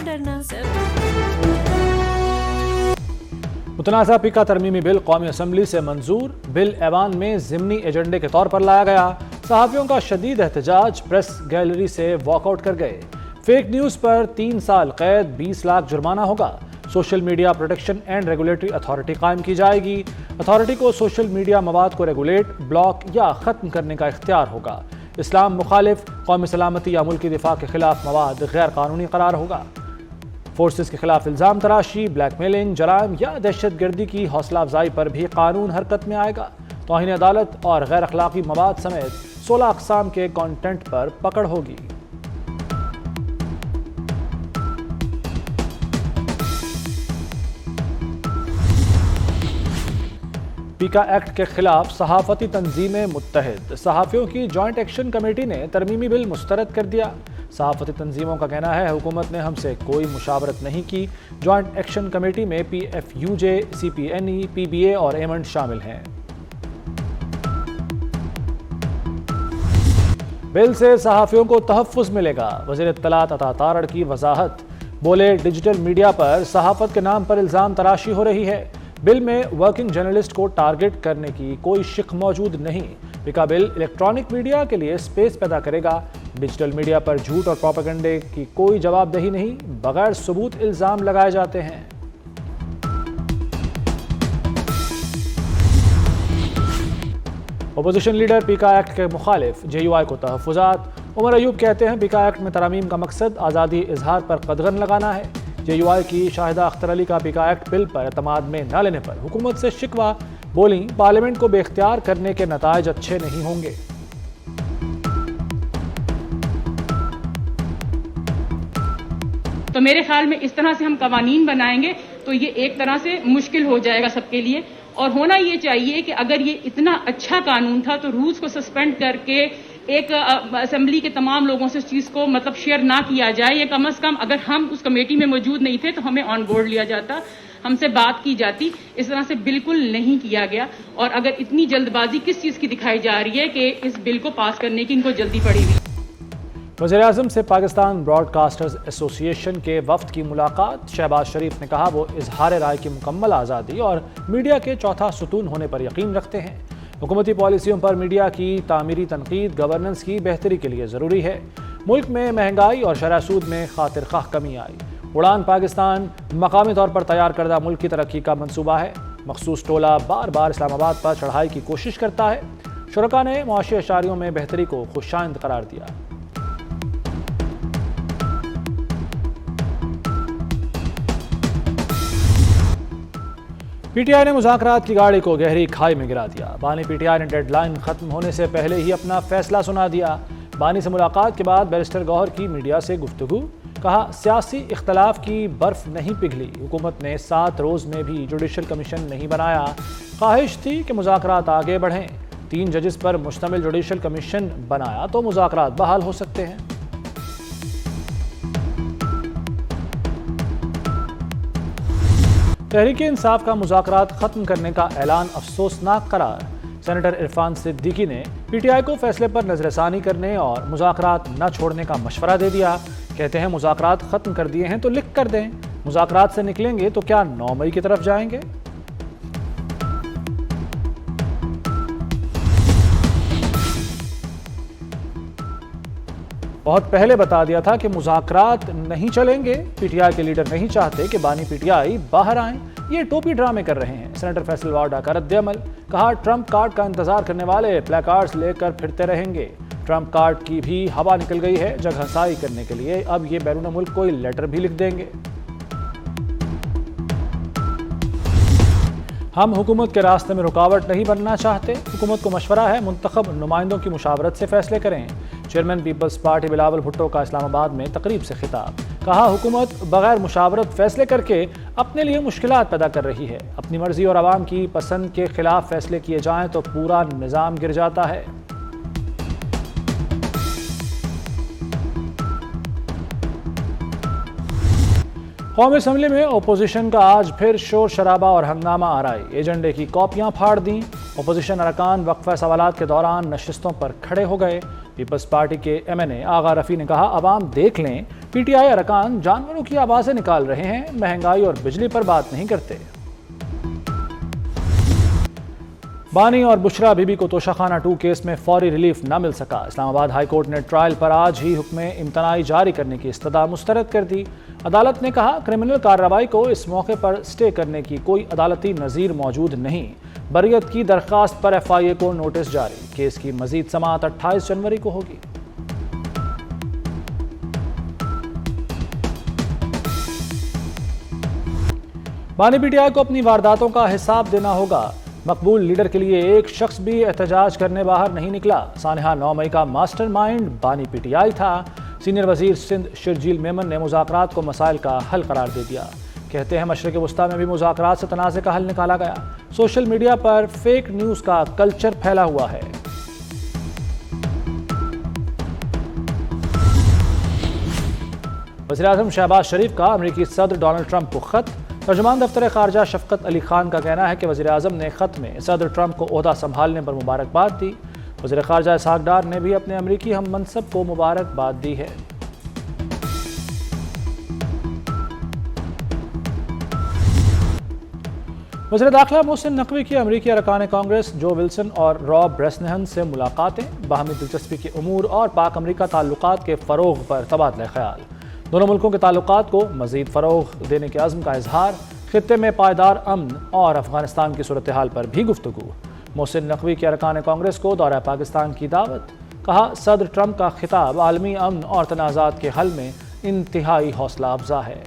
डरना। मुतनाज़ा पीका तरमीमी बिल कौमी असम्बली से मंजूर। बिल ऐवान में ज़िमनी एजेंडे के तौर पर लाया गया। सहाफ़ियों का शदीद एहतजाज, प्रेस गैलरी से वॉकआउट कर गए। फेक न्यूज़ पर 3 साल कैद, 20 लाख जुर्माना होगा। Social media protection and regulatory authority कायम की जाएगी। अथॉरिटी को सोशल मीडिया मवाद को रेगुलेट, ब्लॉक या ख़त्म करने का इख्तियार होगा। इस्लाम मुखालिफ, कौमी सलामती या मुल्की दिफा के खिलाफ मवाद गैर कानूनी करार होगा। फोर्सेस के खिलाफ इल्ज़ाम तराशी, ब्लैकमेलिंग, जराइम या दहशत गर्दी की हौसला अफजाई पर भी कानून हरकत में आएगा। तौहीन अदालत और गैर अखलाकी मवाद समेत 16 अक़साम के कॉन्टेंट पर पकड़ होगी। पीका एक्ट के खिलाफ सहाफ़ती तंजीमें मुत्तहिद। सहाफ़ियों की जॉइंट एक्शन कमेटी ने तरमीमी बिल मुस्तरद कर दिया। सहाफ़ती तंजीमों का कहना है हुकूमत ने हमसे कोई मुशावरत नहीं की। जॉइंट एक्शन कमेटी में PFUJ, CPNE, PBA और एमंड शामिल हैं। बिल से सहाफ़ियों को तहफ़्फ़ुज़ मिलेगा। वज़ीर इत्तलात अता तारड़ की वजाहत, बोले डिजिटल मीडिया पर सहाफ़त के नाम पर इल्ज़ाम तराशी हो रही है। बिल में वर्किंग जर्नलिस्ट को टारगेट करने की कोई शिक मौजूद नहीं। पीका बिल इलेक्ट्रॉनिक मीडिया के लिए स्पेस पैदा करेगा। डिजिटल मीडिया पर झूठ और प्रोपेगेंडे की कोई जवाबदेही नहीं, बगैर सबूत इल्ज़ाम लगाए जाते हैं। अपोजिशन लीडर पीका एक्ट के मुखालिफ, JUI को तहफ़्फ़ुज़ात। उमर अयूब कहते हैं पीका एक्ट में तरामीम का मकसद आज़ादी इजहार पर कदगन लगाना है। JUI की शाहिदा अख्तर अली का पीका एक्ट बिल पर एतमाद में न लेने पर हुकूमत से शिकवा। बोली पार्लियामेंट को बेख्तियार करने के नताइज अच्छे नहीं होंगे। तो मेरे ख्याल में इस तरह से हम कवानीन बनाएंगे तो ये एक तरह से मुश्किल हो जाएगा सबके लिए। और होना ये चाहिए कि अगर ये इतना अच्छा कानून था तो रूल्स को सस्पेंड करके एक असेंबली के तमाम लोगों से इस चीज़ को मतलब शेयर ना किया जाए। ये कम से कम अगर हम उस कमेटी में मौजूद नहीं थे तो हमें ऑन बोर्ड लिया जाता, हमसे बात की जाती। इस तरह से बिल्कुल नहीं किया गया। और अगर इतनी जल्दबाजी किस चीज़ की दिखाई जा रही है कि इस बिल को पास करने की इनको जल्दी पड़ी हुई। वज़ीर-ए-आज़म से पाकिस्तान ब्रॉडकास्टर्स एसोसिएशन के वफ्द की मुलाकात। शहबाज शरीफ ने कहा वो इजहार राय की मुकम्मल आज़ादी और मीडिया के चौथा सुतून होने पर यकीन रखते हैं। हुकूमती पॉलिसियों पर मीडिया की तामीरी तनकीद गवर्नेंस की बेहतरी के लिए ज़रूरी है। मुल्क में महंगाई और शरह सूद में खातिर खाह कमी आई। उड़ान पाकिस्तान मकामी तौर पर तैयार करदा मुल्क की तरक्की का मंसूबा है। मखसूस टोला बार बार इस्लामाबाद पर चढ़ाई की कोशिश करता है। शुरका ने मुआशी अशारियों में बेहतरी को खुशाइंद करार दिया। PTI ने मुज़ाकरात की गाड़ी को गहरी खाई में गिरा दिया। बानी PTI ने डेडलाइन खत्म होने से पहले ही अपना फैसला सुना दिया। बानी से मुलाकात के बाद बैरिस्टर गौहर की मीडिया से गुफ्तगू। कहा सियासी इख्तलाफ की बर्फ नहीं पिघली। हुकूमत ने 7 रोज़ में भी जुडिशल कमीशन नहीं बनाया। ख्वाहिश थी कि मुज़ाकरात आगे बढ़ें। 3 जजेस पर मुश्तमिल जुडिशल कमीशन बनाया तो मुज़ाकरात बहाल हो सकते हैं। तहरीक इंसाफ का मुज़ाकरात ख़त्म करने का ऐलान अफसोसनाक करार। सेनेटर इरफान सिद्दीकी ने PTI को फैसले पर नज़रसानी करने और मुज़ाकरात न छोड़ने का मशवरा दे दिया। कहते हैं मुज़ाकरात ख़त्म कर दिए हैं तो लिख कर दें। मुज़ाकरात से निकलेंगे तो क्या 9 मई की तरफ जाएंगे? बहुत पहले बता दिया था कि मुज़ाकरात नहीं चलेंगे। PTI के लीडर नहीं चाहते कि बानी PTI बाहर आएं। ये टोपी ड्रामे कर रहे हैं। सेनेटर फैसल वाडा का रद्द-ए-अमल। कहा ट्रंप कार्ड का इंतजार करने वाले प्लेकार्ड्स लेकर फिरते रहेंगे। ट्रंप कार्ड की भी हवा निकल गई है। जग हंसाई करने के लिए अब ये बैरून मुल्क कोई लेटर भी लिख देंगे। हम हुकूमत के रास्ते में रुकावट नहीं बनना चाहते। हुकूमत को मशवरा है मुंतखब नुमाइंदों की मुशावरत से फैसले करें। Chairman Peoples Party Bilawal Bhutto का इस्लामाबाद में तकरीब से खिताब। कहा हुकूमत बगैर मुशावरत फैसले करके अपने लिए मुश्किलात पैदा कर रही है। अपनी मर्जी और आवाम की पसंद के खिलाफ फैसले किए जाएं तो पूरा निज़ाम गिर जाता है। कौमी असम्बली में अपोजिशन का आज फिर शोर शराबा और हंगामा आराई। एजेंडे की कॉपियां फाड़ दी। अपोजिशन अरकान वक्फा सवालात के दौरान नशिस्तों पर खड़े हो गए। पीपल्स पार्टी के MNA आगा रफ़ी ने कहा अवाम देख लें पीटीआई अरकान जानवरों की आवाजें निकाल रहे हैं, महंगाई और बिजली पर बात नहीं करते। बानी और बुशरा बीबी को तोशाखाना 2 केस में फौरी रिलीफ न मिल सका। इस्लामाबाद हाई कोर्ट ने ट्रायल पर आज ही हुक्म इम्तनाई जारी करने की इस्तदा मुस्तरद कर दी। अदालत ने कहा, क्रिमिनल कार्रवाई को इस मौके पर स्टे करने की कोई अदालती नज़ीर मौजूद नहीं। बरियत की दरख्वास्त पर FIA को नोटिस जारी। केस की मजीद समाअत 28 जनवरी को होगी। बानी पीटीआई को अपनी वारदातों का हिसाब देना होगा। मकबूल लीडर के लिए एक शख्स भी एहतजाज करने बाहर नहीं निकला। सानहा 9 मई का मास्टरमाइंड बानी पीटीआई था। सीनियर वजीर सिंध शर्जील मेमन ने मुज़ाकरात को मसाइल का हल करार दे दिया। कहते हैं मशरिक़ वस्ता में भी मुज़ाकरात से तनाज़े का हल निकाला गया। सोशल मीडिया पर फेक न्यूज़ का कल्चर फैला हुआ है। वज़ीर-ए-आज़म शहबाज शरीफ का अमेरिकी सदर डोनाल्ड ट्रंप को खत। तर्जुमान दफ्तर खारजा शफकत अली खान का कहना है कि वज़ीर-ए-आज़म ने खत में सदर ट्रंप को ओहदा संभालने पर मुबारकबाद दी। वज़ीर खारजा इसहाक डार ने भी अपने अमेरिकी हम मनसब को मुबारकबाद दी है। वज़ीर दाखिला मोहसिन नकवी की अमेरिकी अरकान कांग्रेस जो विल्सन और रॉब ब्रेसनहन से मुलाकातें। बाहमी दिलचस्पी के उमूर और पाक अमेरिका ताल्लुकात के फ़रोग़ पर तबादला ख्याल। दोनों मुल्कों के ताल्लुकात को मज़ीद फ़रोग़ देने के अज़्म का इजहार। खित्ते में पायदार अमन और अफ़गानिस्तान की सूरत हाल पर भी गुफ्तगू। मोहसिन नकवी के अरकान कांग्रेस को दौरा पाकिस्तान की दावत। कहा, सदर ट्रंप का खिताब आलमी अमन और तनाज़ात के हल में इंतहाई हौसला अफजा है।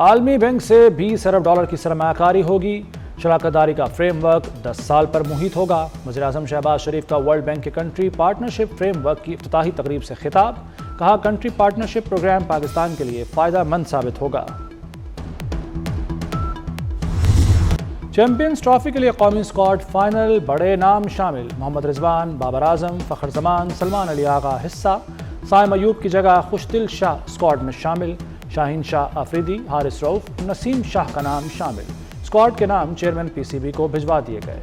आलमी बैंक से 20 अरब डॉलर की सरमायाकारी होगी। शराकतदारी का फ्रेमवर्क 10 साल पर मुहित होगा। वज़ीर-ए-आज़म शहबाज शरीफ का वर्ल्ड बैंक के कंट्री पार्टनरशिप फ्रेमवर्क की इफ्तिताही तकरीब से खिताब। कहा, कंट्री पार्टनरशिप प्रोग्राम पाकिस्तान के लिए फ़ायदेमंद साबित होगा। चैंपियंस ट्रॉफी के लिए कौमी स्क्वाड फाइनल। बड़े नाम शामिल। मोहम्मद रिजवान, बाबर आजम, फ़खर जमान, सलमान अली आगा हिस्सा। साइम अयूब की जगह खुशदिल शाह स्क्वाड में शामिल। शाहीन शाह अफरीदी, हारिस रऊफ, नसीम शाह का नाम शामिल। स्क्वाड के नाम चेयरमैन PCB को भिजवा दिए गए।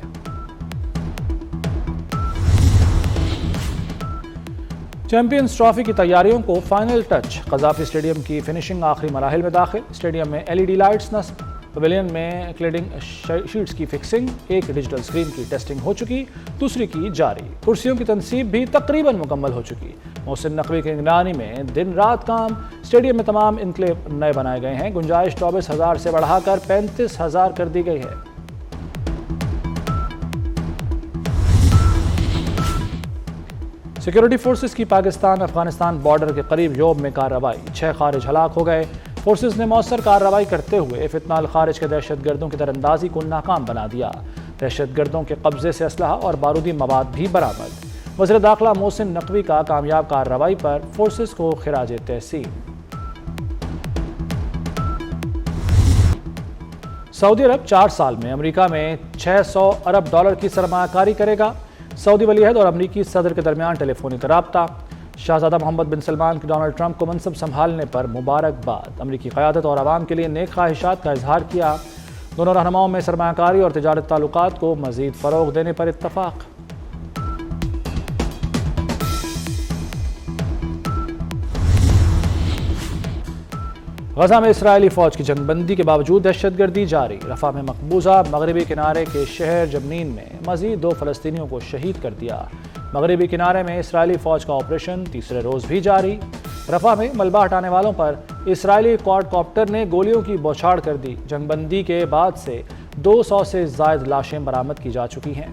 चैंपियंस ट्रॉफी की तैयारियों को फाइनल टच। कज़ाफ़ी स्टेडियम की फिनिशिंग आखिरी मराहिल में दाखिल। स्टेडियम में LED लाइट्स नस्ब। पवेलियन में क्लेडिंग शीट्स की फिक्सिंग। एक डिजिटल स्क्रीन की टेस्टिंग हो चुकी, दूसरी की जारी। कुर्सियों की तनसीब भी तकरीबन मुकम्मल हो चुकी। मोहसिन नकवी की निगरानी में दिन रात काम। स्टेडियम में तमाम इनक्लेव नए बनाए गए हैं। गुंजाइश 24,000 से बढ़ाकर 35,000 कर दी गई है। सिक्योरिटी फोर्सेस की पाकिस्तान अफगानिस्तान बॉर्डर के करीब योब में कार्रवाई। 6 खारिज हलाक हो गए। फोर्सेस ने मौसर कार्रवाई करते हुए फितनाल खारिज के दहशतगर्दों की दरअंदाजी को नाकाम बना दिया। दहशतगर्दों के कब्जे से असलहा और बारूदी मवाद भी बरामद। वज़ीर दाखिला मोहसिन नकवी का कामयाब कार्रवाई पर फोर्सेस को खिराज तहसीन। सऊदी अरब 4 साल में अमेरिका में 600 अरब डॉलर की सरमायाकारी करेगा। सऊदी वलीअहद और अमेरिकी सदर के दरमियान टेलीफोनिक राब्ता। शाहजादा मोहम्मद बिन सलमान की डोनाल्ड ट्रंप को मनसब संभालने पर मुबारकबाद। अमेरिकी क़यादत और आवाम के लिए नेक ख्वाहिशात का इजहार किया। दोनों रहनुमाओं में सरमायाकारी और तिजारत ताल्लुकात को मज़ीद फ़रोग़ देने पर इत्तफ़ाक़। गजा में इसराइली फ़ौज की जंगबंदी के बावजूद दहशतगर्दी जारी। रफ़ा में मकबूजा मगरबी किनारे के शहर जबनीन में मज़ीद 2 फ़लस्तीनियों को शहीद कर दिया। मगरबी किनारे में इसराइली फ़ौज का ऑपरेशन तीसरे रोज़ भी जारी। रफ़ा में मलबा हटाने वालों पर इसराइली क्वाडकॉप्टर ने गोलियों की बौछार कर दी। जंगबंदी के बाद से 200 से ज़ायद लाशें बरामद की जा चुकी हैं।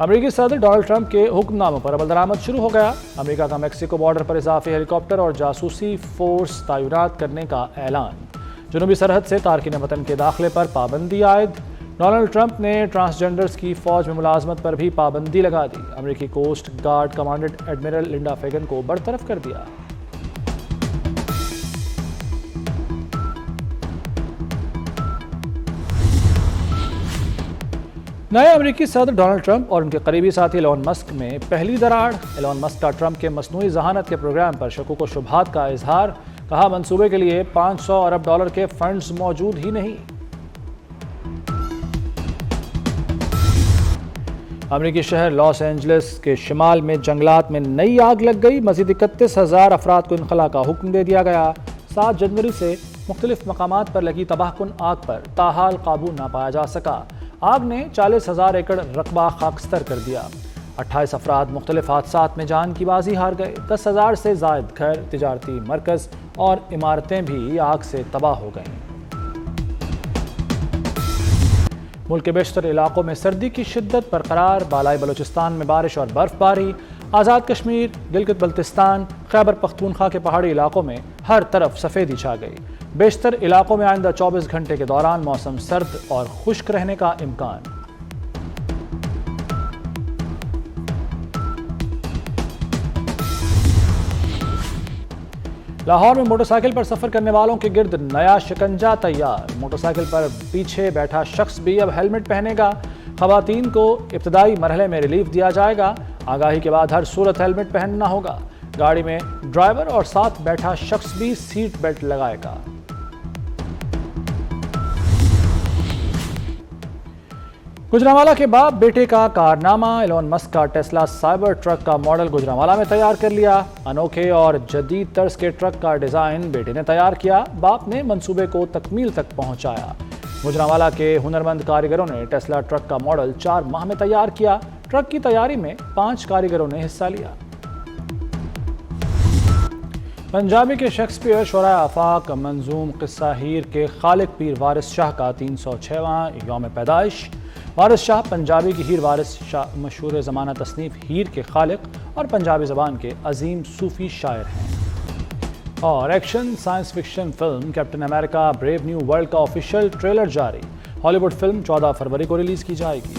अमेरिकी सदर डोनाल्ड ट्रंप के हुक्मनामों पर अमल दरामद शुरू हो गया। अमेरिका का मेक्सिको बॉर्डर पर इजाफी हेलीकॉप्टर और जासूसी फोर्स तैनात करने का ऐलान। जनूबी सरहद से तारकीन वतन के दाखिले पर पाबंदी आयद। डोनाल्ड ट्रंप ने ट्रांसजेंडर्स की फौज में मुलाजमत पर भी पाबंदी लगा दी। अमेरिकी coast guard commandant admiral Linda Fagan को बरतरफ कर दिया। नए अमेरिकी सदर डोनाल्ड ट्रंप और उनके करीबी साथी एलोन मस्क में पहली दरार। एलोन मस्क का ट्रंप के मसनूई जहानत के प्रोग्राम पर शकों को शुबहात का इजहार। कहा मंसूबे के लिए $500 अरब के फंड्स मौजूद ही नहीं। अमेरिकी शहर लॉस एंजलिस के शिमाल में जंगलात में नई आग लग गई। मजीद 31,000 अफराद को इनखला का हुक्म दे दिया गया। 7 जनवरी से मुख्तलिफ मकामात पर लगी तबाहकुन आग पर ताहाल काबू ना पाया जा सका। आग ने 40,000 एकड़ रकबा खाकस्तर कर दिया। 28 अफराद मुख्तलिफ हादसात में जान की बाजी हार गए। 10,000 से जायद घर, तिजारती मरकज और इमारतें भी आग से तबाह हो गईं। मुल्क के बेशतर इलाकों में सर्दी की शिद्दत बरकरार। बालाई बलूचिस्तान में बारिश और बर्फबारी। आज़ाद कश्मीर, गिलगित बल्तिस्तान, खैबर पख्तूनख्वा के पहाड़ी इलाकों में हर तरफ सफ़ेदी छा गई। बेशतर इलाकों में आइंदा 24 घंटे के दौरान मौसम सर्द और खुश्क रहने का इम्कान। लाहौर में मोटरसाइकिल पर सफर करने वालों के गिर्द नया शिकंजा तैयार। मोटरसाइकिल पर पीछे बैठा शख्स भी अब हेलमेट पहनेगा। खवातीन को इब्तदाई मरहले में रिलीफ दिया जाएगा। आगाही के बाद हर सूरत हेलमेट पहनना होगा। गाड़ी में ड्राइवर और साथ बैठा शख्स भी सीट बेल्ट लगाएगा। गुजरांवाला के बाप बेटे का कारनामा। एलोन मस्क का टेस्ला साइबर ट्रक का मॉडल गुजरांवाला में तैयार कर लिया। अनोखे और जदीद तर्ज के ट्रक का डिजाइन बेटे ने तैयार किया। बाप ने मंसूबे को तकमील तक पहुंचाया। गुजरांवाला के हुनरमंद कारीगरों ने टेस्ला ट्रक का मॉडल 4 माह में तैयार किया। ट्रक की तैयारी में 5 कारीगरों ने हिस्सा लिया। पंजाबी के शेक्सपियर शोरा आफाक मंजूम किस्सा हीर के खालिक पीर वारिस शाह का 306वां यौम पैदाइश। वारिस शाह पंजाबी की हीर वारिस शाह मशहूर ज़माना तसनीफ़ हीर के खालिक और पंजाबी ज़बान के अजीम सूफ़ी शायर हैं। और action science fiction film captain America brave new world का ऑफिशियल ट्रेलर जारी। हॉलीवुड फिल्म 14 फरवरी को रिलीज़ की जाएगी।